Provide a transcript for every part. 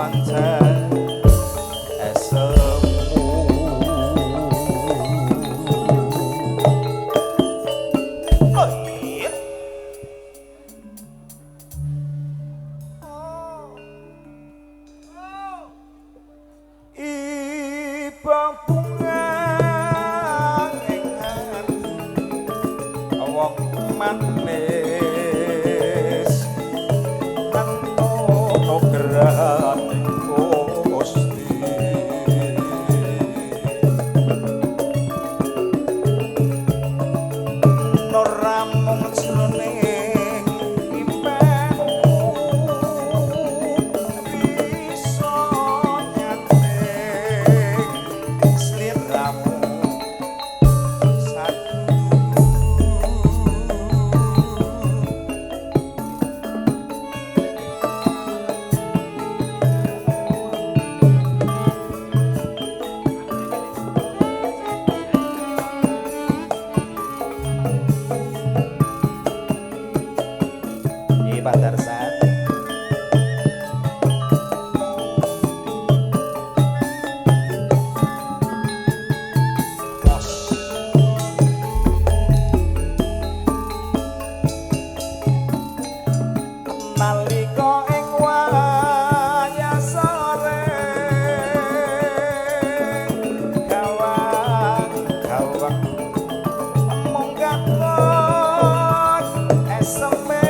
pancen esemu Pak Darsan. Nalika ing wayah sore gawang mung katon eseme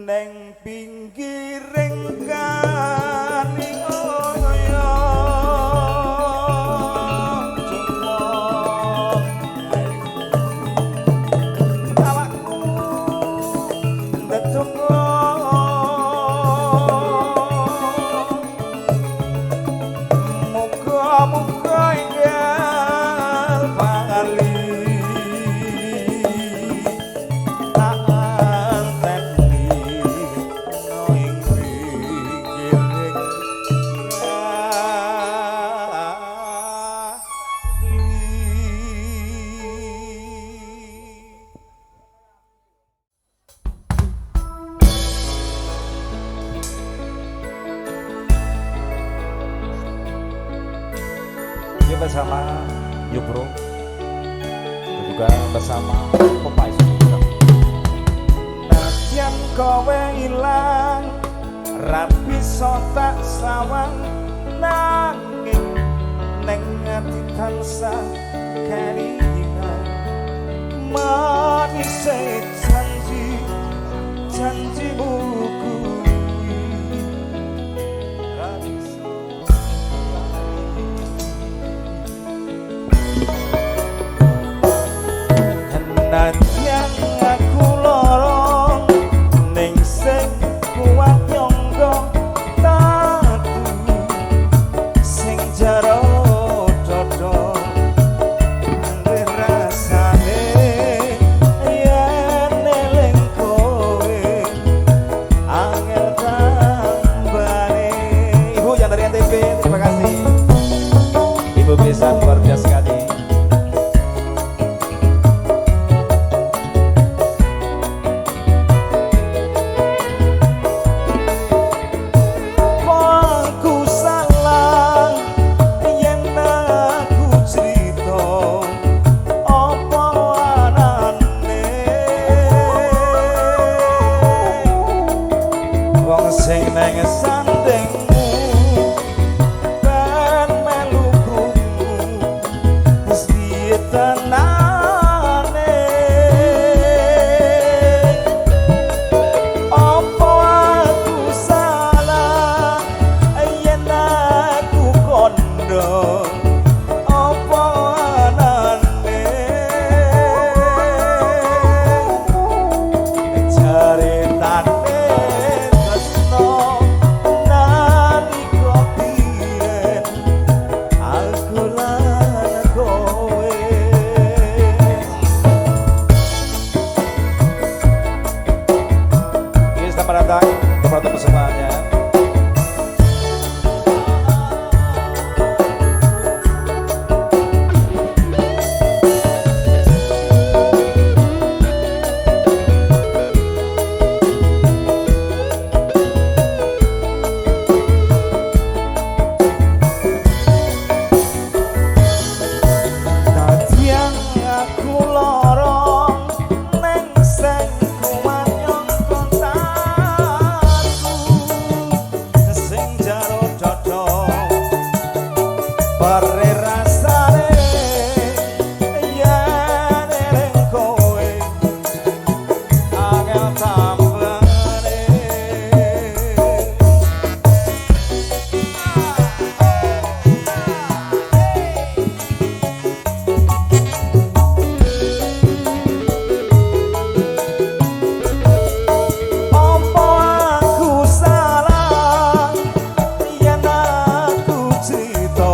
neng pinggiring kali oyo awakku ndedonga muga-muga enggal bali bersama Yubro dan juga bersama Popeye Sutra. Nasyan kowe ilang rapi tak sawang nanging neng ati tansah kelingan manis janjimu kuwi neng sandengmu ben melu krungu wis piye tenane apa aku salah yen aku kondo apa anane caritane tempat persembahannya. Bare rasane yen eling kowe angel tambane apa aku salah yen aku cerita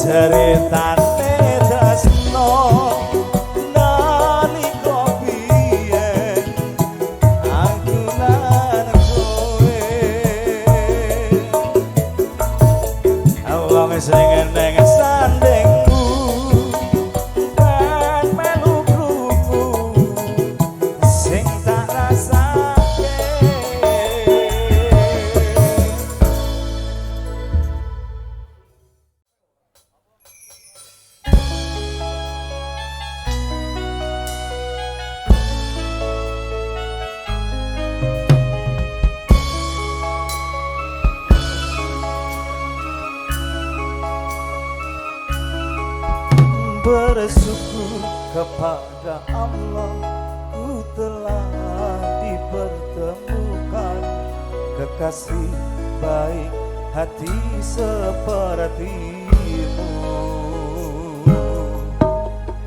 ceritane tresno nalika biyen aku lan kowe wong sing neng sandengmu ben melu krungu sing tak rasake. Bersyukur kepada Allah ku telah dipertemukan kekasih baik hati sepertimu.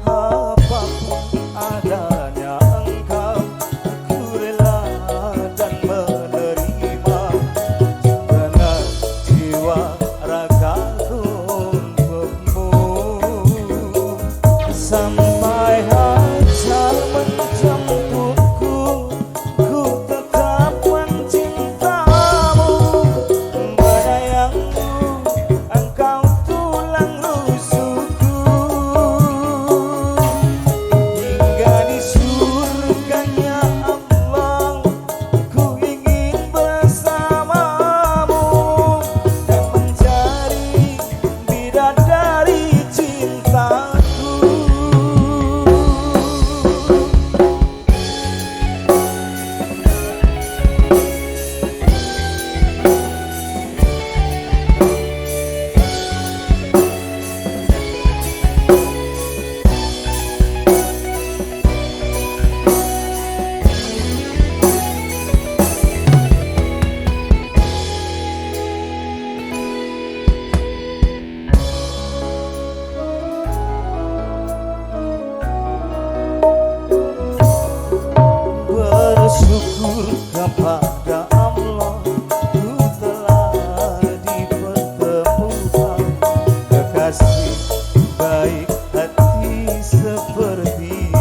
Apapun adanya engkau ku rela dan menerima dengan jiwa ragaku sampai ajal menjemputku, ku tetap mencintamu, menyayangmu, engkau tulang rusukku, hingga di surganya Allah, ku ingin bersamamu dan mencari bidadari cinta. Bersyukur kepada Allah ku telah dipertemukan kekasih baik hati sepertimu.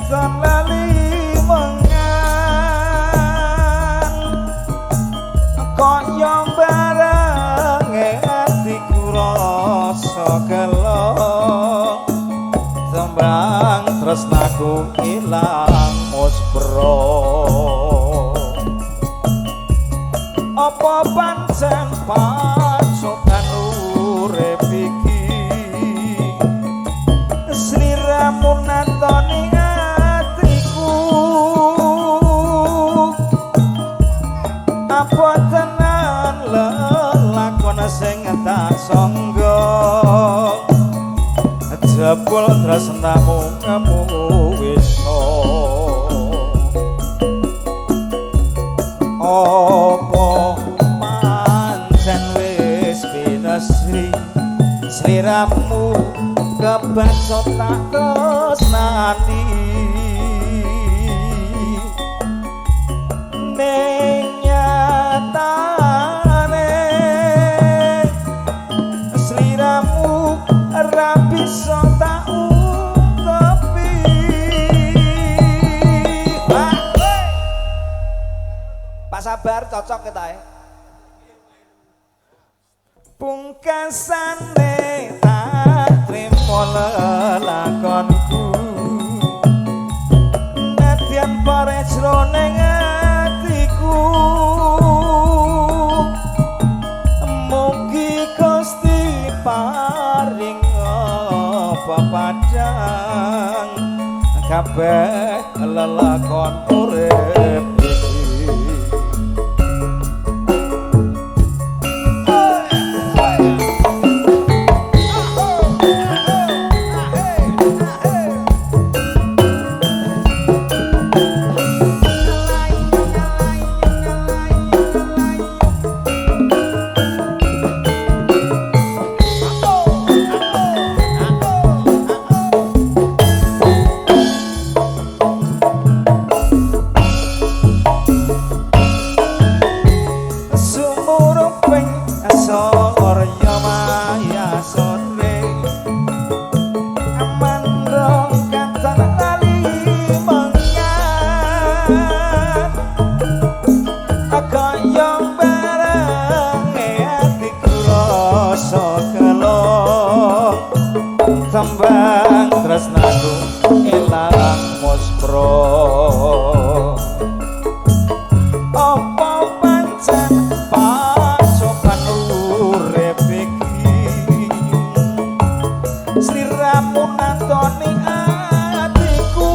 ngatan lali mengan kaya bareng atiku rasa gelo tembang tresnaku ilang muspro apa pancen pacokan urip iki sliramu natoni atiku apa tenan lelakon sing tak sangga jebul tresnamu kamu wisa opo pancen wis pinasri sliramu kebacot tak tresnani ning nyatane sliramu ora bisa tak ungkepi Pak Sabar cocok kita ya pungkasane tak trimo lelakonku nadyan pare jroning atiku mugi Gusti paring pepadang kabeh lelakon urip sambang tresnaku ilang muspro apa pancen pacokan urip iki sliramu natoni atiku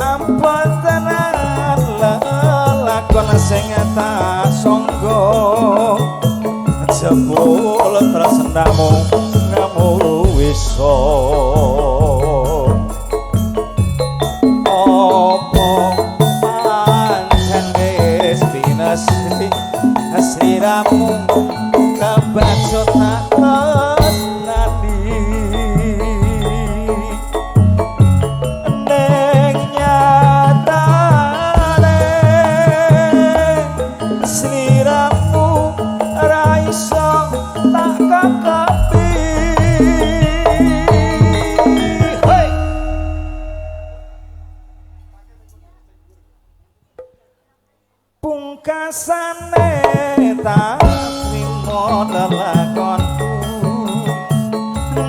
ampun tenan lelakon sing tak sangga jebul tresnamu ngamu wisa apa pancen wis pinasri sliramu kebacut tak tresnani ning nyatane sliramu ra iso tak kakapi hey pungkasane tak trimo lelakonku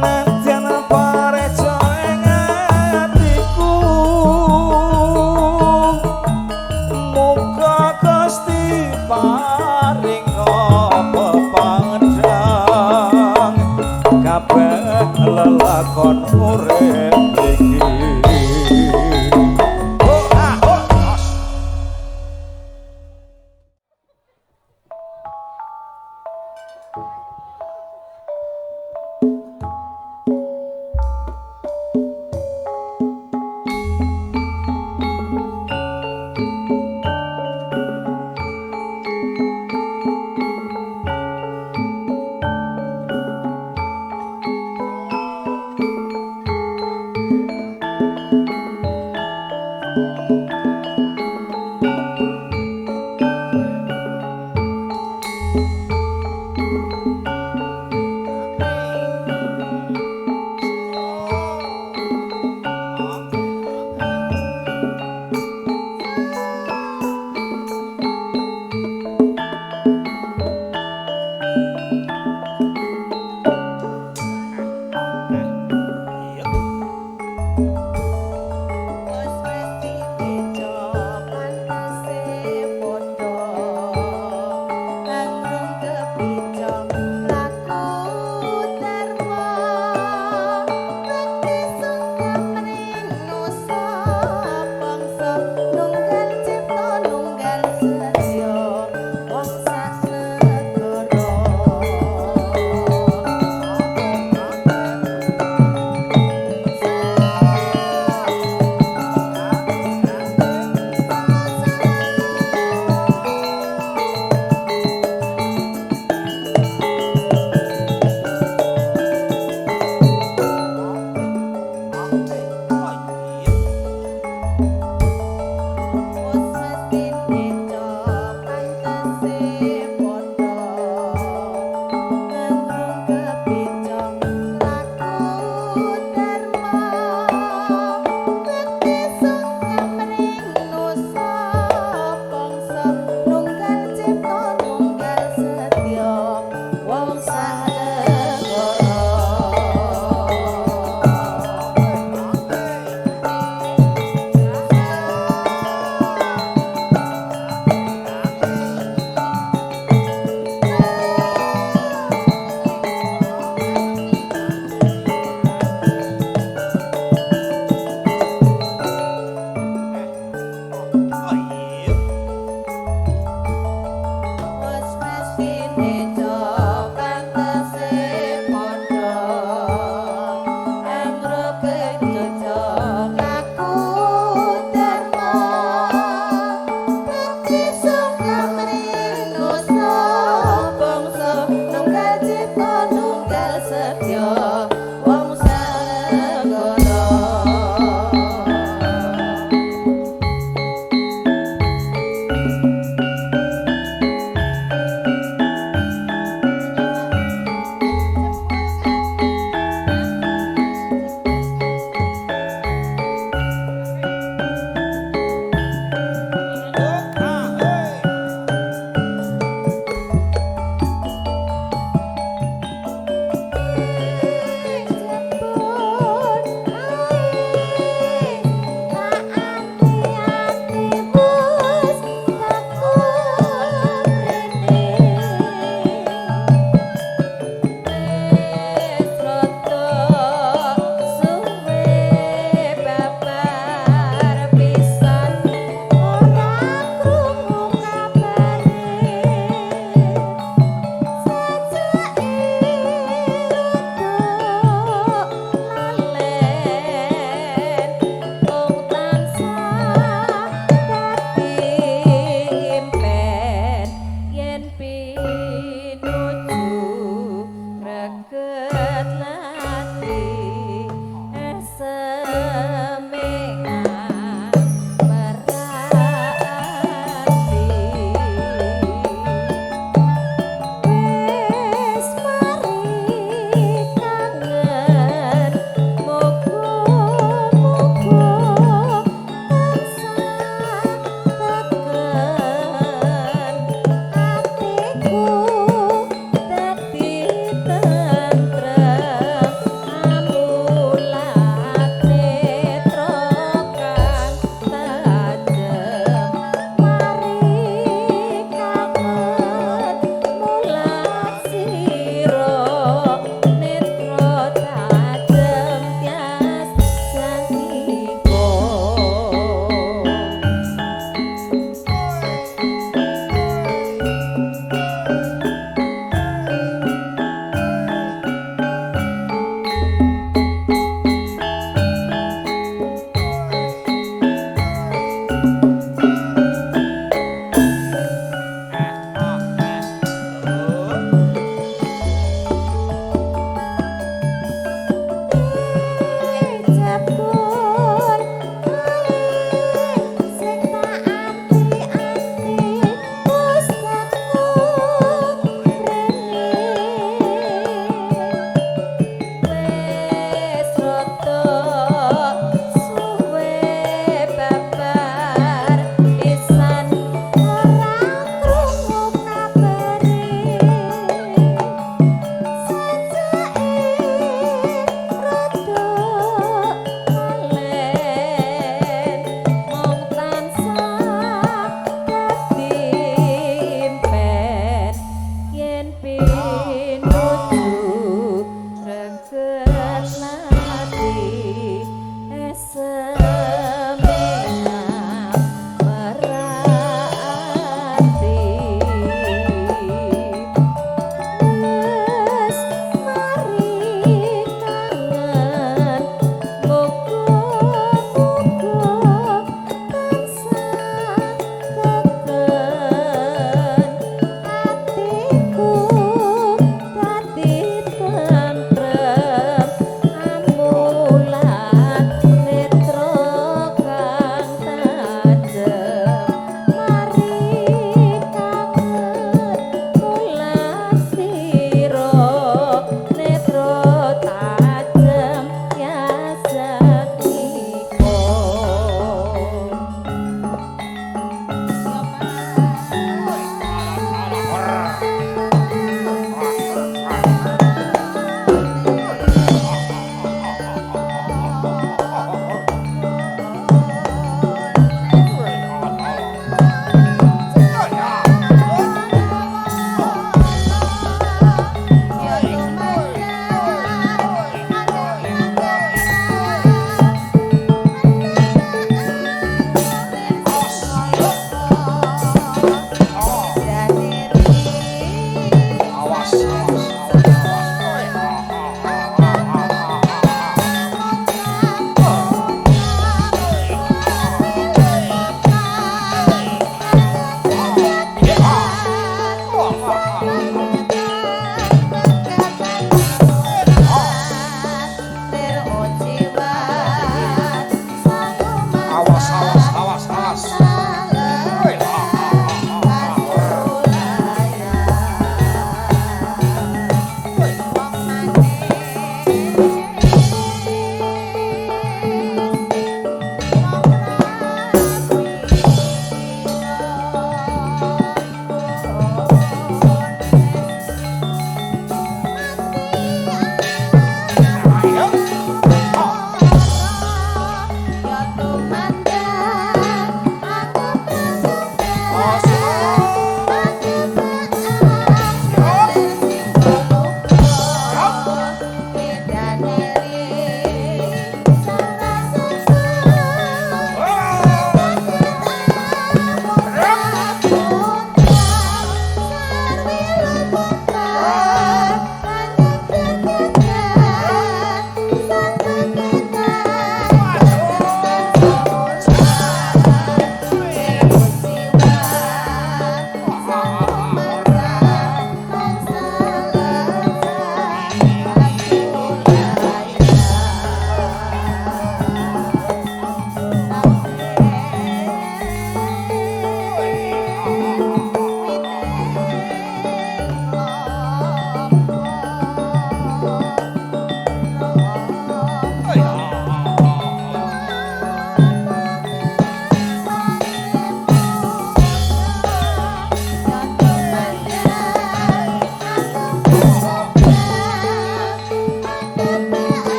nadyan parejo ing atiku muga Gusti paring pepadang kabeh lelakon urip iki Wong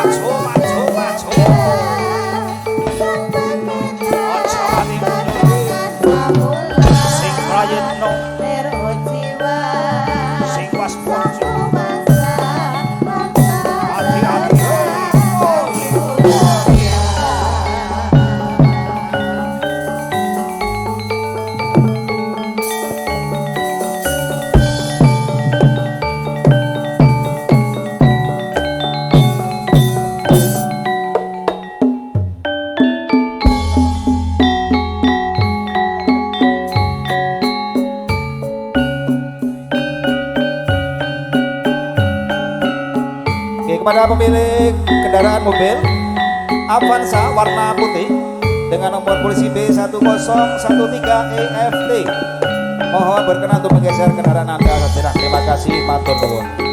maju maju maju ojo lali mundur sing prayitno sing waspada hati-hati kepada pemilik kendaraan mobil Avanza warna putih dengan nomor polisi B1013EFT, mohon berkenan untuk menggeser kendaraan Anda segera. Terima kasih, matur nuwun.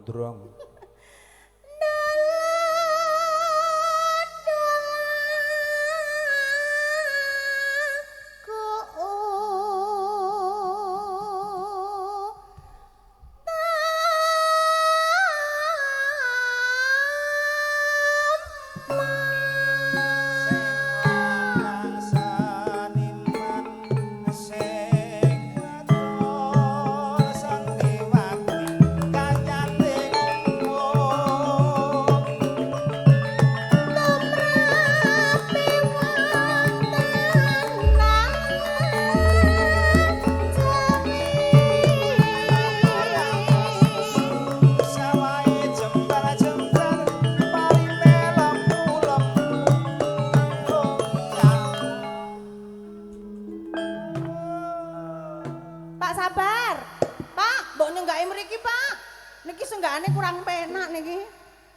gondrong.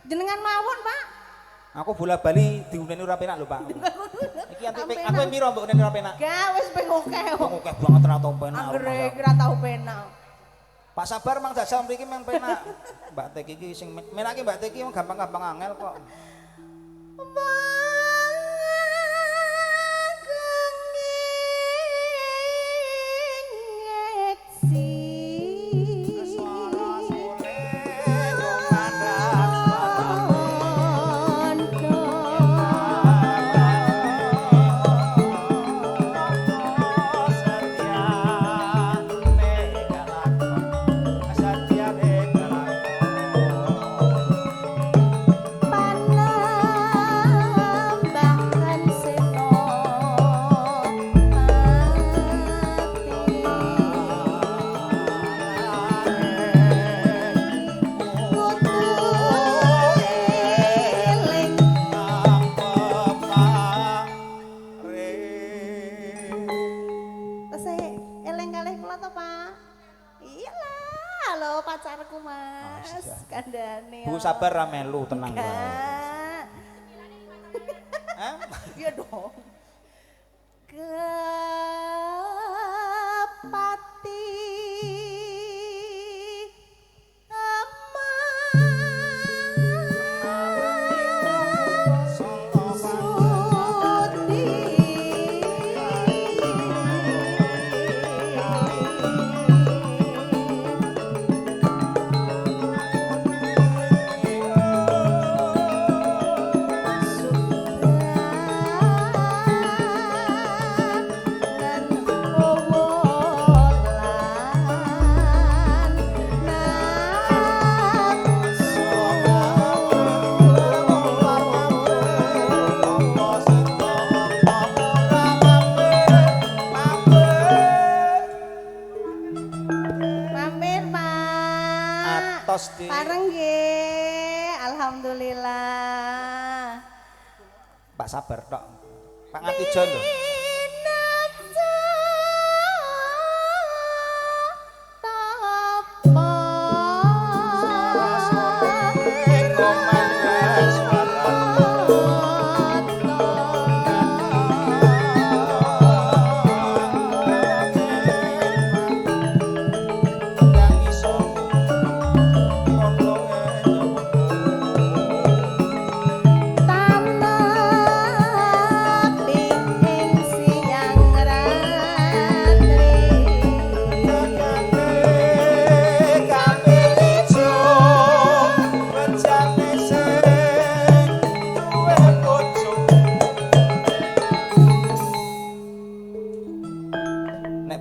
Jenengan mawon, Pak. Aku bola-bali diuneni ora penak lho, Pak. Iki anti aku piro mbok uneni ora penak? Gak wis ping akeh. Akeh banget ora tau penak. Anggere iki ora tau penak. Pak Sabar mang jajal mriki meng penak. Mbak Tek iki sing menake Mbak Tek iki gampang-gampang angel kok. Pacarku Mas, kandhane. Bu Sabar ra melu tenang wae. Hah? Iya dong. Kepati Pareng nggih, alhamdulillah. Pak Sabar tok. Pak Ngatijon lho.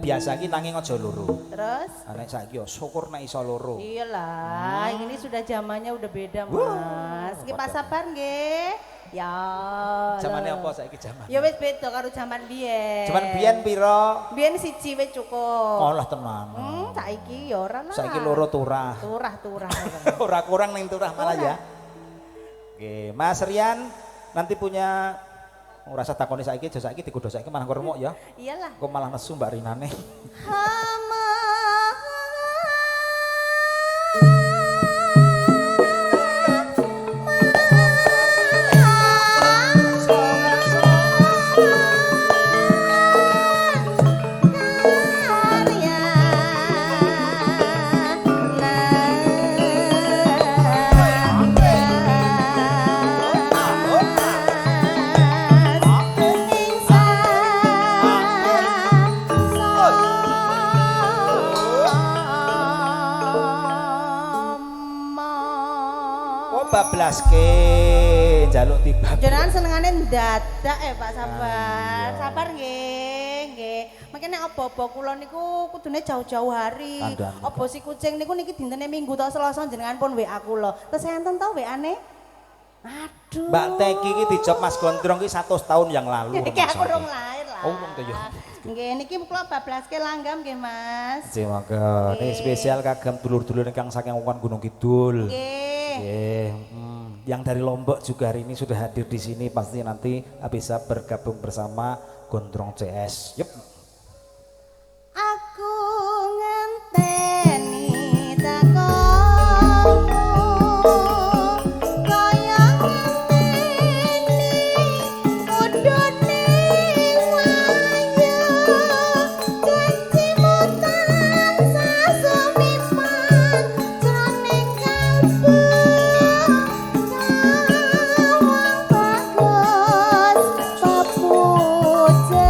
Biasa iki tangi aja loro. Terus? Nek saiki yo syukur nek iso loro. Iyalah, ini sudah zamannya udah beda, Mas. Ki Pak Sabar nggih. Ya. Zamane apa saiki zaman? Ya wis beda karo zaman biyen. Zaman biyen pira? Biyen siji wis cukup. Olah tenan. Saiki ya ora lah. Saiki loro turah. Turah. Ora kurang ning turah malah ya. Oke, Mas Rian nanti punya rasa takoni saiki aja saiki digodho saiki malah ngremuk ya. Iyalah. Kok malah nesu Mbak Rinane. bablaske njaluk tiba. Jenengan senengane ndadak Pak Sabar. Sabar nggih. Mengke nek apa-apa kula niku kudune jauh-jauh hari. Apa si kucing niku niki dintene Minggu ta Selasa jenengan pun WA kula. Terus enten to WA-ne? Aduh. Mbak Teki iki dijop Mas Gondrong iki 100 tahun yang lalu. Iki aku rong lahir lah. Oh, wong to ya. Nggih niki kula bablaske langgam nggih Mas. Maka ini spesial kagem dulur-dulur ingkang saking wewengkon Gunung Kidul. Nggih. Yang dari Lombok juga hari ini sudah hadir di sini, pasti nanti bisa bergabung bersama Gondrong CS. Yup. Aku ngenteni takonmu kaya ngenteni udune wayu kacimu tansah sumipan jroning kalbu kawang bagus papujan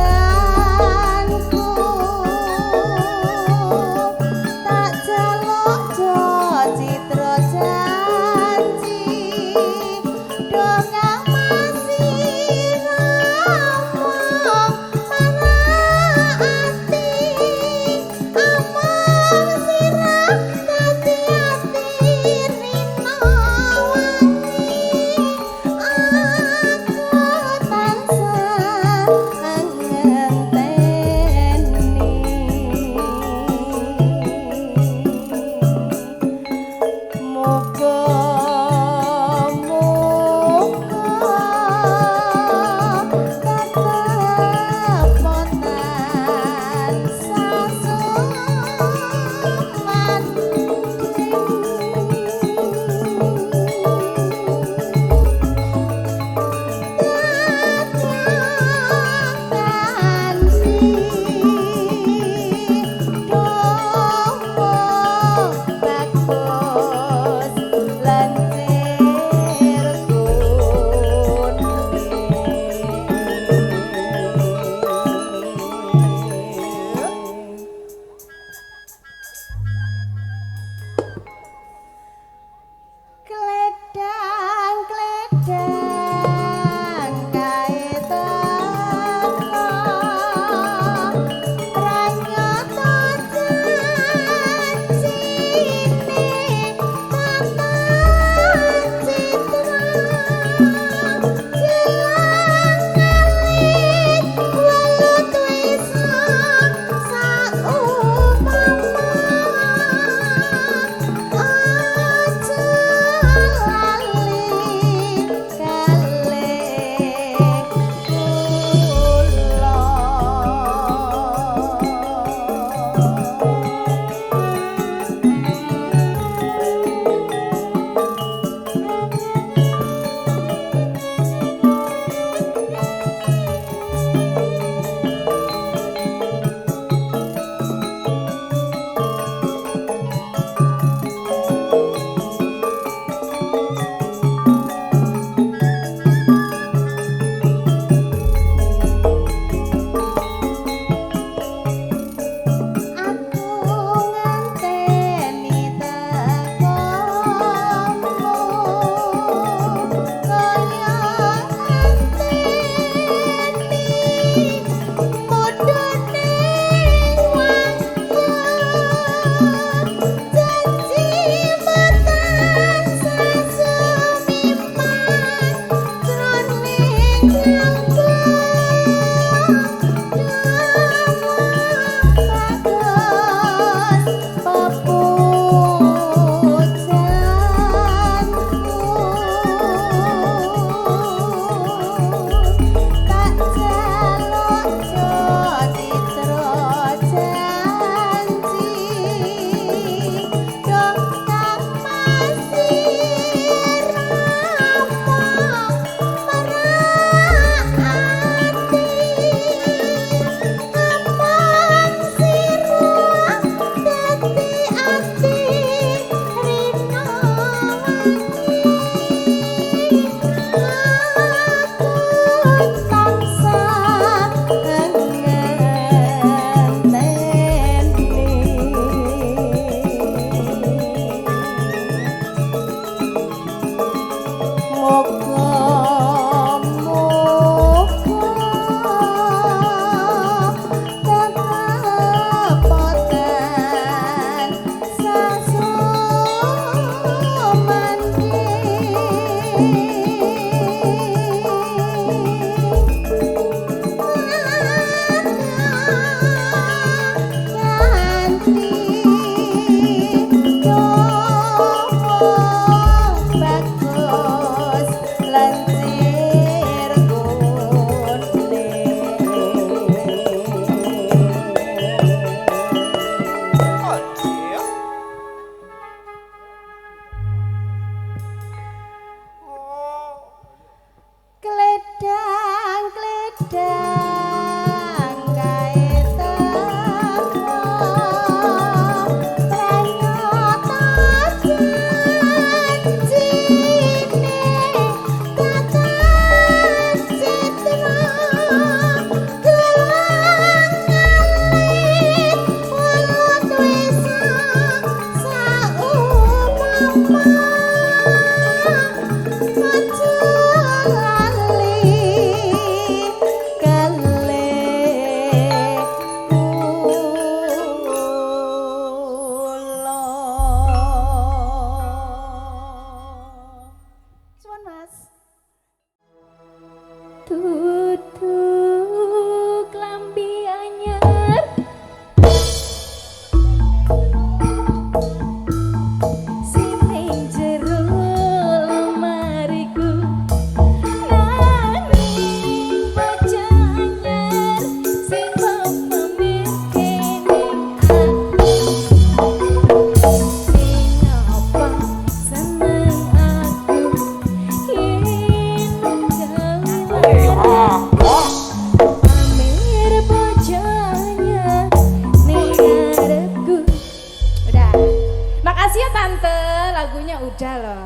makasih ya tante, lagunya udah loh.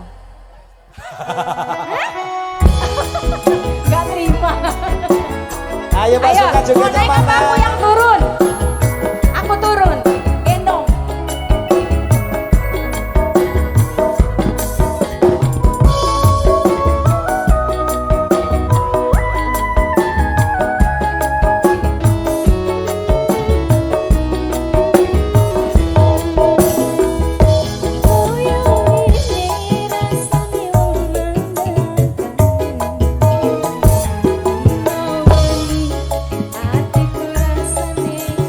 Gak terima. Ayo masukkan juga mau naik apa aku yang turun? Aku turun, gendong. Hatiku rasanya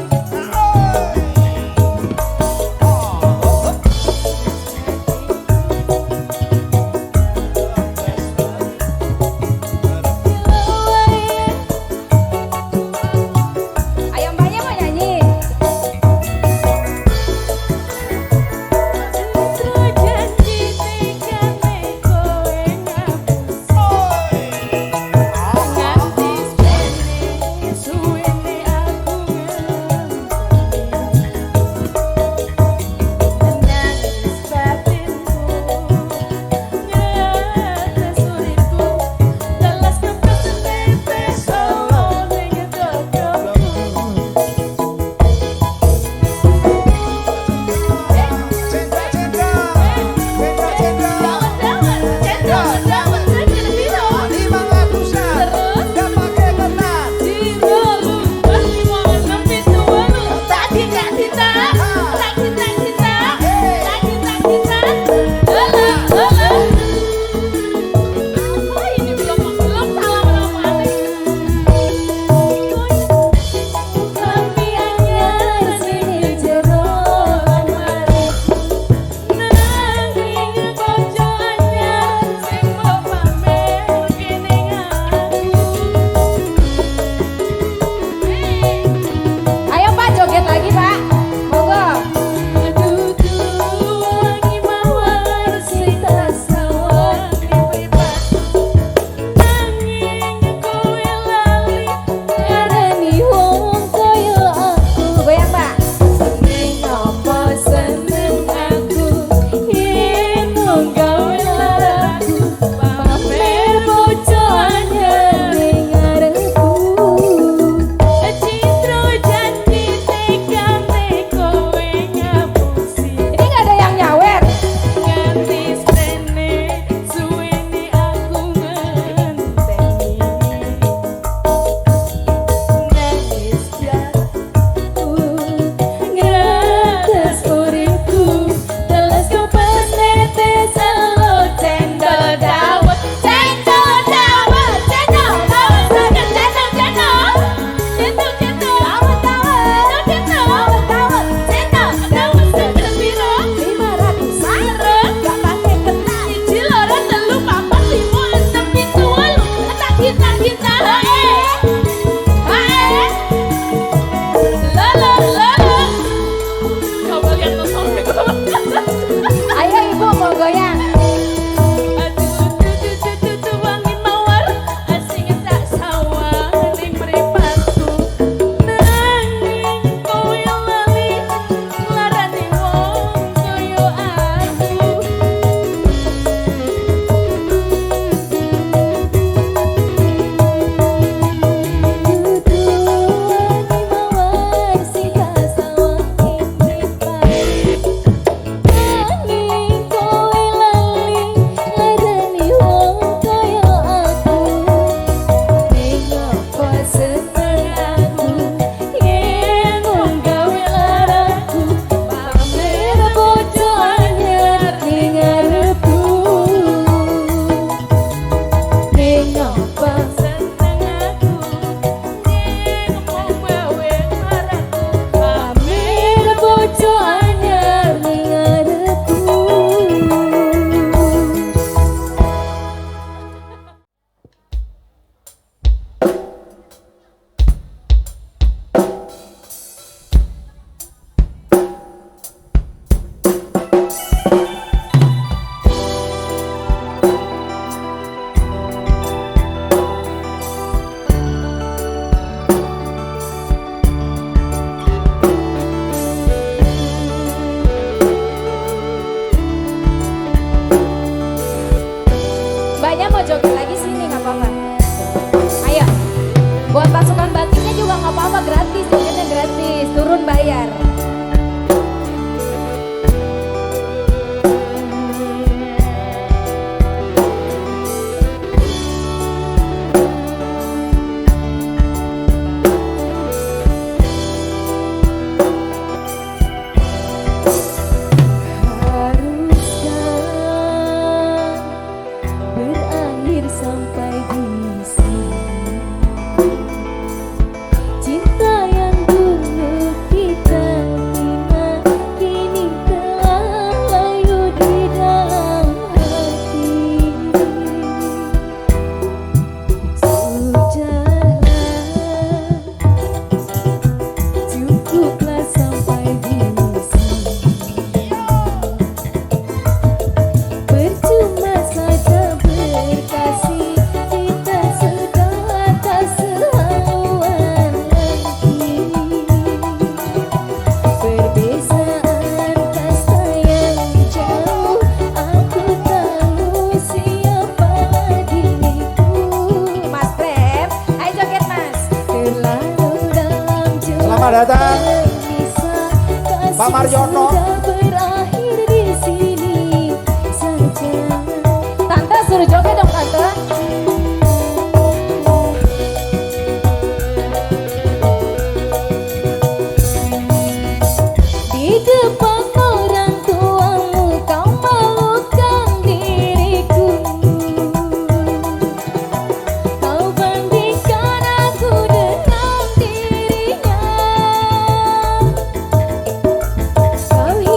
Selamat datang Pak Mariono. Berakhir di sini saja. Tante suruh joget dong tante. Di depan orang tuamu kau malukan diriku. Kau bandingkan aku dengan dirinya. Kau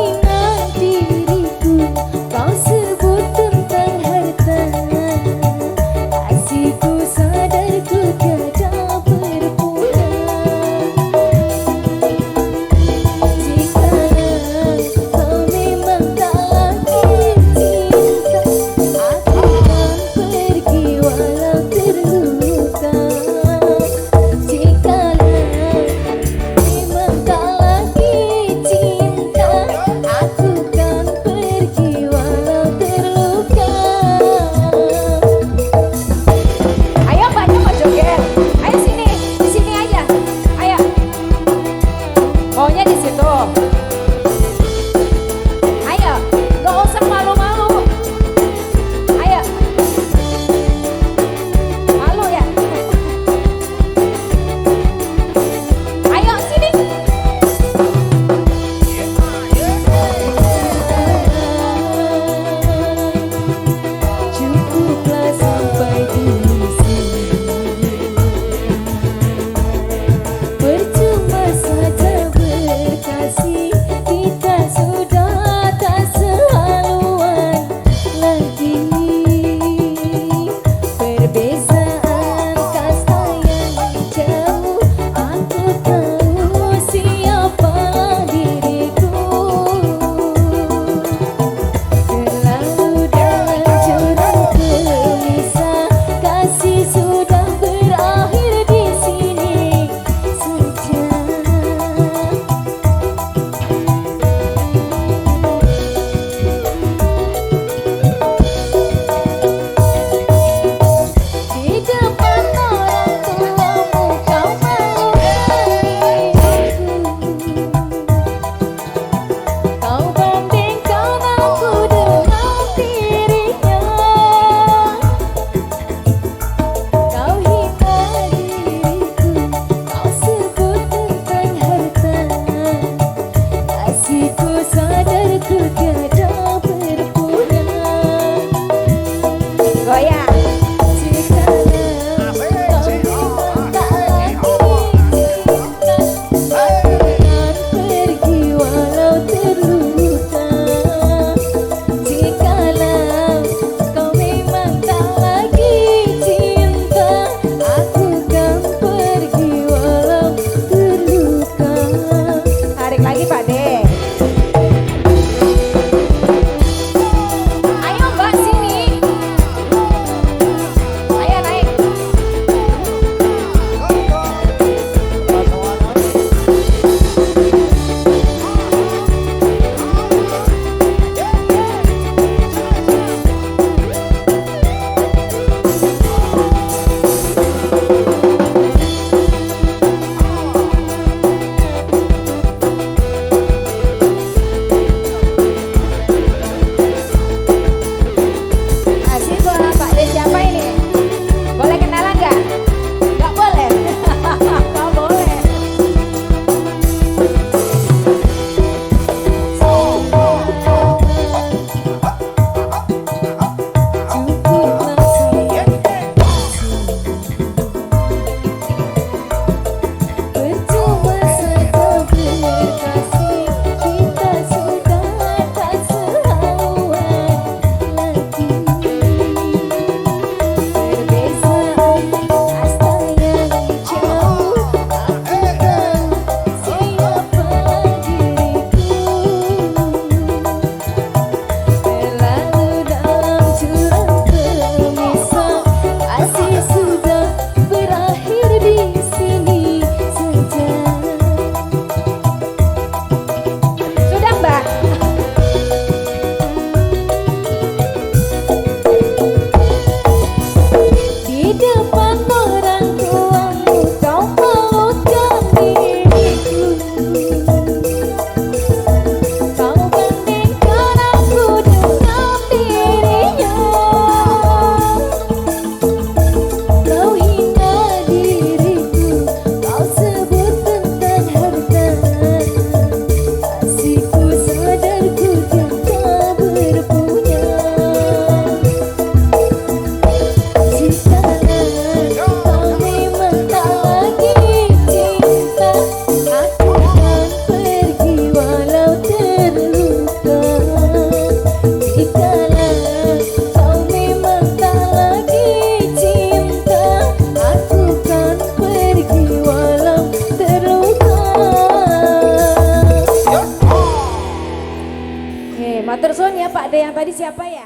Matur suwun ya Pak D, yang tadi siapa ya?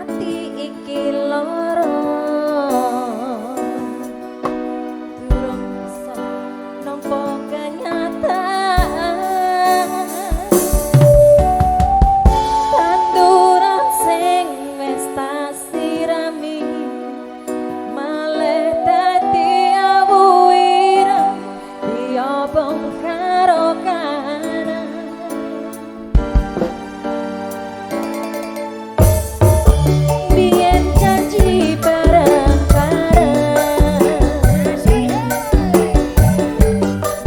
Ati iki loro durung bisa nampa kenyataan. Tanduran sing wis tak sirami malah dadi awuiran diobong karo kanan. Biyen janji bareng-bareng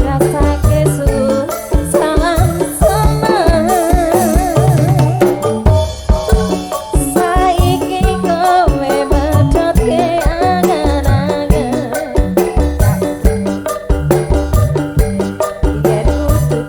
rasake salam-salam. Saiki kowe medhotke angen-angen yen kudu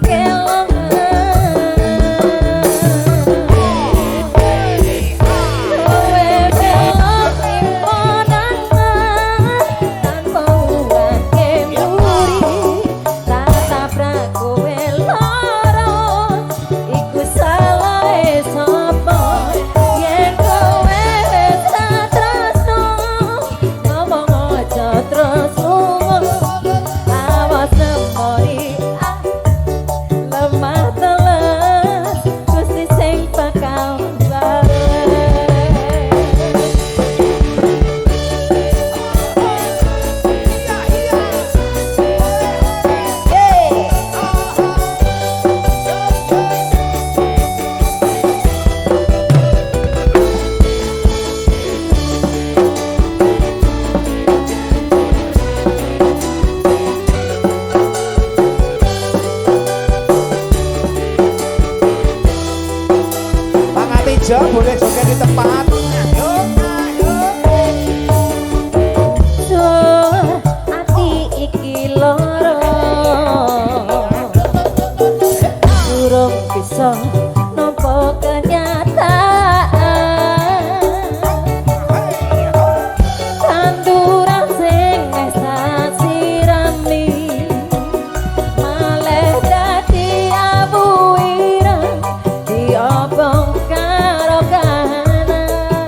terus awas nemoni lemah teles Gusti sing bakal Mang Atijo boleh joget di tempat. Ayo, ayo. Sur ati iki loro durung bisa nampa kenyataan. Tanduran sing wis tak sirami malah dadi abu ireng diobong karo kanan.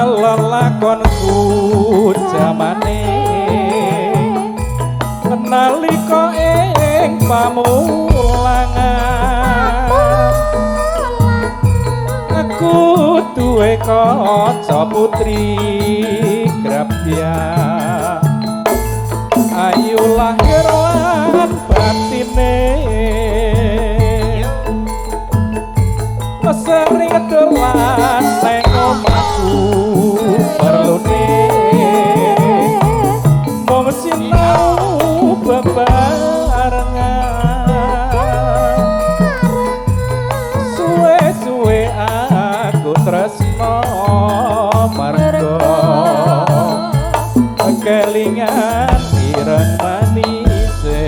lelakonku jamane nalika ing pamulangan aku duwe kaca putri grabya ayu lahir lan batine sering dolan nang omahku perlune mung sinau bebarengan suwe-suwe aku tresno marga kelingan ireng manise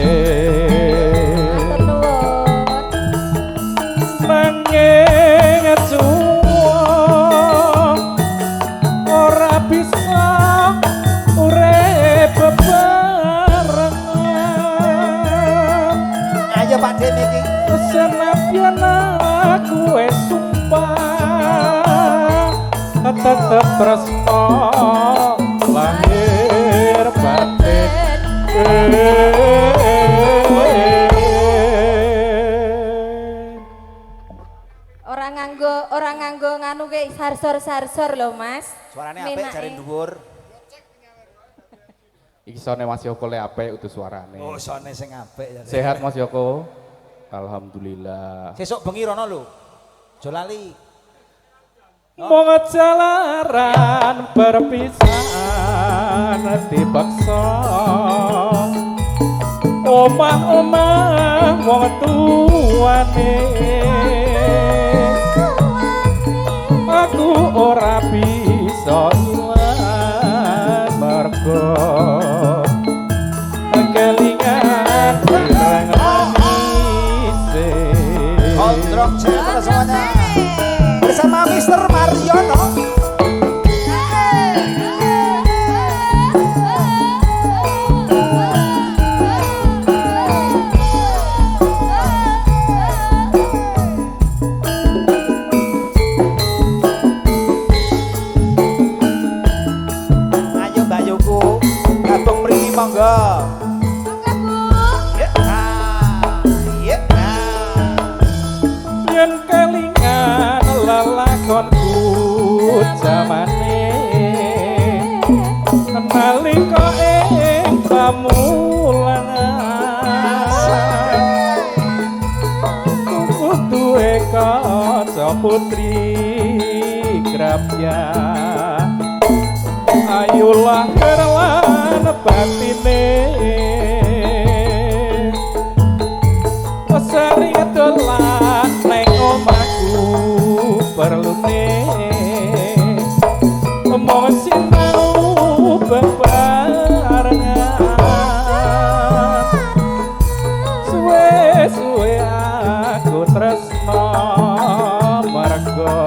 ora bisa urip bebarengan. Ayo Pak Dene iki. Senadyan aku wis sumpah tetep tresno lahir batin. Orang nganggo nganu ke sarsor lho Mas. Suarane apik jare dhuwur. Iki sone Mas Yoko le apik utus suarane. Oh, sone sing apik jare. Sehat Mas Yoko? Alhamdulillah. Sesuk bengi rono lho. Aja lali. Mong jalaran berpisahan dipaksa. Omah-omah wong tuane aku ora bisa ilang mergo kelingan ireng manise Gondrong channel semuanya bersama Mr. Mariono. Monggo. Yen kelingan lelakonku jamane nalika ing pamulangan aku duwe kaca putri grabya ayu lahir lan batine sering dolan nang omahku perlune mong sinau bebarengan suwe-suwe aku tresno marga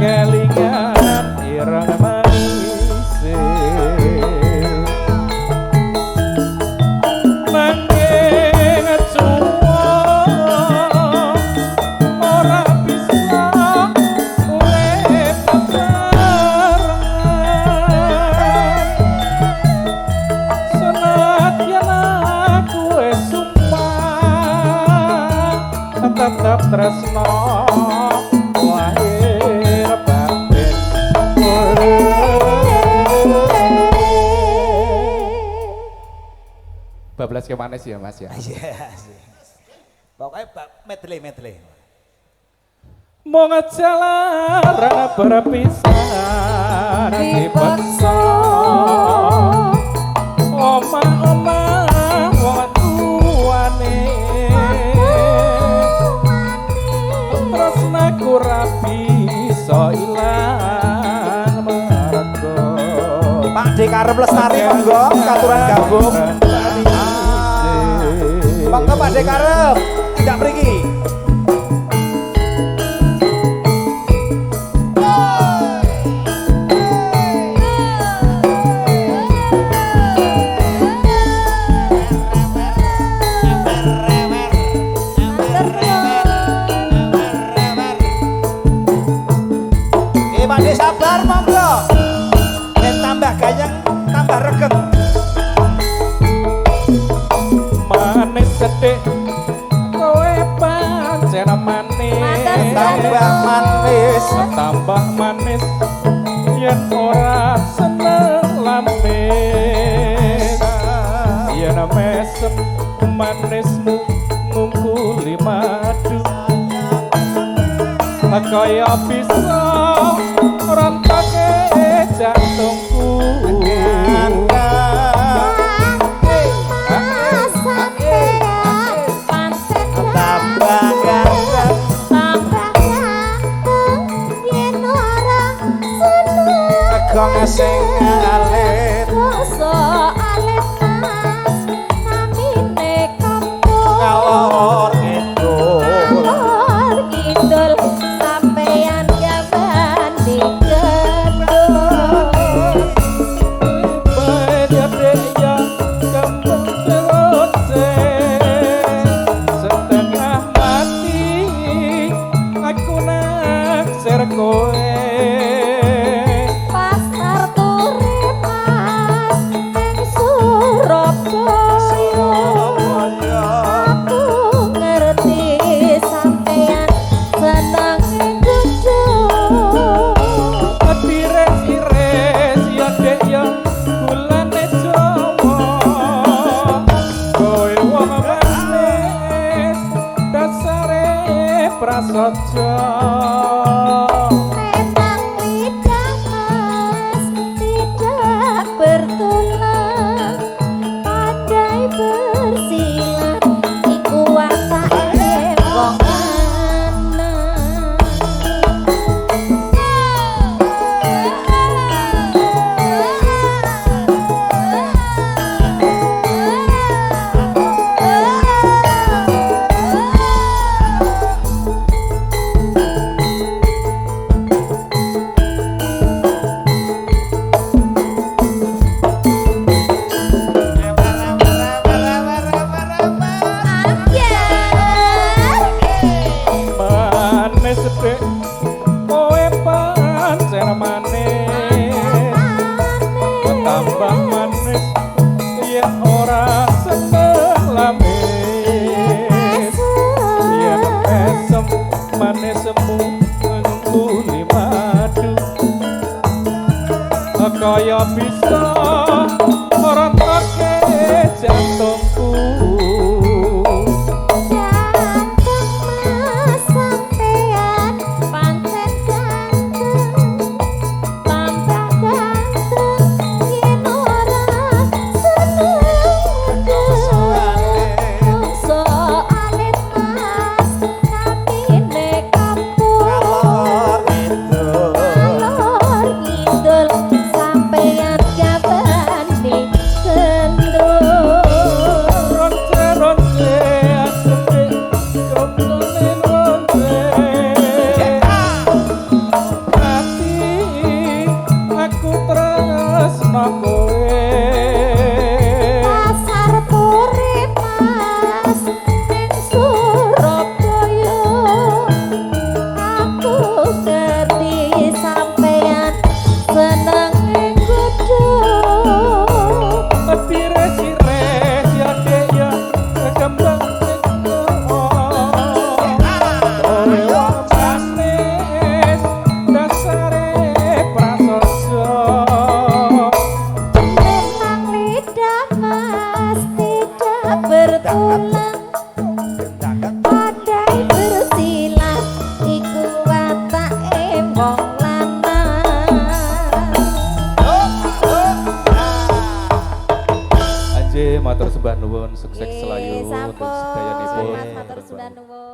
kelingan ireng manise nanging cuwa ora bisa urip bebarengan senadyan aku wis sumpah tetep tresno lahir batin bablas ke mana sih ya Mas ya? Iya sih. Pokoknya medley. Mong jalaran berpisah dipaksa omah-omah wong tuane tresnaku ra bisa ilang marga Pak Dekarep Lestari monggo katuran gabung. Monggo Pak Dekarep tidak pergi. Pak Desa manis tambah manis tambah manis yen ora seneng lamis yen mesem manismu ngungkuli madu kaya bisa rontake jantungku kong sing alit rasa alit mas namine kampung ngalor kidul sampeyan jaman digendul ya kembang terose setengah mati aku naksir kowe prasaja memang lidah mas tidak bertulang pandai bersilat iku watake wong kowe pancen manis tambah manis yen ora seneng lamis yen esem manismu ngungkuli madu kaya bisa rontake jantungku bertulang pandai bersilat iku watake wong lanang Anje matur sembah nuwun sukses selayu sampun sedayanipun matur sembah nuwun